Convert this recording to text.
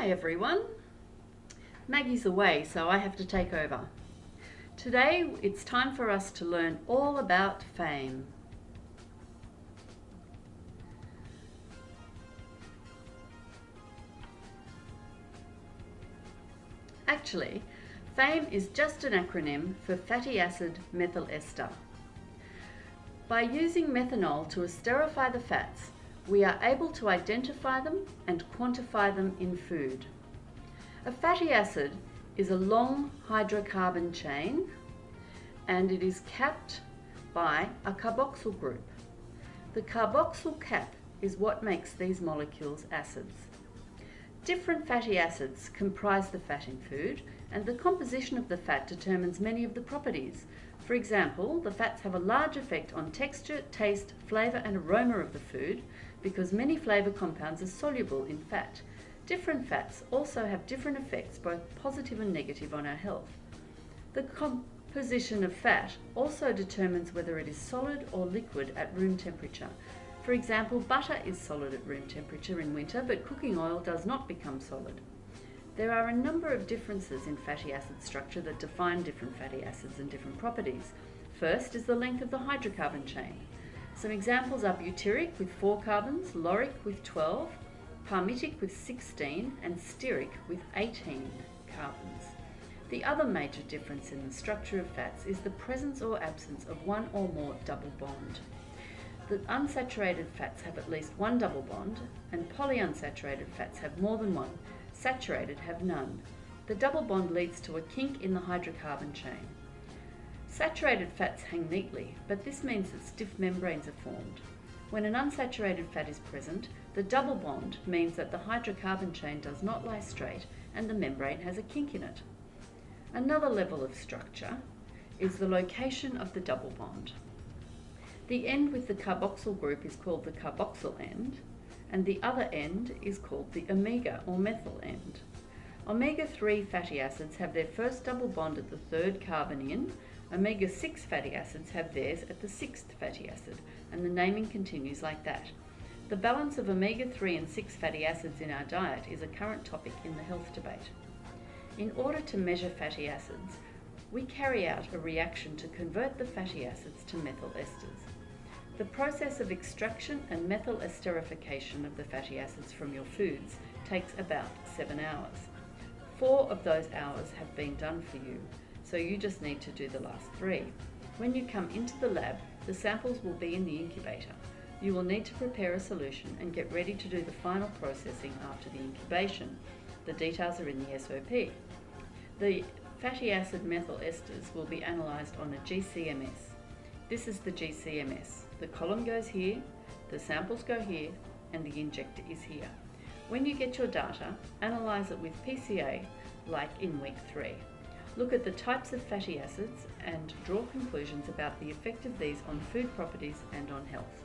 Hi everyone. Maggie's away, so I have to take over. Today it's time for us to learn all about fame. Actually, FAME is just an acronym for fatty acid methyl ester. By using methanol to esterify the fats, we are able to identify them and quantify them in food. A fatty acid is a long hydrocarbon chain and it is capped by a carboxyl group. The carboxyl cap is what makes these molecules acids. Different fatty acids comprise the fat in food, and the composition of the fat determines many of the properties. For example, the fats have a large effect on texture, taste, flavour and aroma of the food because many flavour compounds are soluble in fat. Different fats also have different effects, both positive and negative, on our health. The composition of fat also determines whether it is solid or liquid at room temperature. For example, butter is solid at room temperature in winter, but cooking oil does not become solid. There are a number of differences in fatty acid structure that define different fatty acids and different properties. First is the length of the hydrocarbon chain. Some examples are butyric with 4 carbons, lauric with 12, palmitic with 16 and stearic with 18 carbons. The other major difference in the structure of fats is the presence or absence of one or more double bond. The unsaturated fats have at least one double bond and polyunsaturated fats have more than one. Saturated have none. The double bond leads to a kink in the hydrocarbon chain. Saturated fats hang neatly, but this means that stiff membranes are formed. When an unsaturated fat is present, the double bond means that the hydrocarbon chain does not lie straight and the membrane has a kink in it. Another level of structure is the location of the double bond. The end with the carboxyl group is called the carboxyl end, and the other end is called the omega or methyl end. Omega-3 fatty acids have their first double bond at the 3rd carbon in. Omega-6 fatty acids have theirs at the 6th fatty acid, and the naming continues like that. The balance of omega-3 and 6 fatty acids in our diet is a current topic in the health debate. In order to measure fatty acids, we carry out a reaction to convert the fatty acids to methyl esters. The process of extraction and methyl esterification of the fatty acids from your foods takes about 7 hours. 4 of those hours have been done for you, so you just need to do the last 3. When you come into the lab, the samples will be in the incubator. You will need to prepare a solution and get ready to do the final processing after the incubation. The details are in the SOP. The fatty acid methyl esters will be analysed on a GCMS. This is the GCMS. The column goes here, the samples go here, and the injector is here. When you get your data, analyse it with PCA like in week 3. Look at the types of fatty acids and draw conclusions about the effect of these on food properties and on health.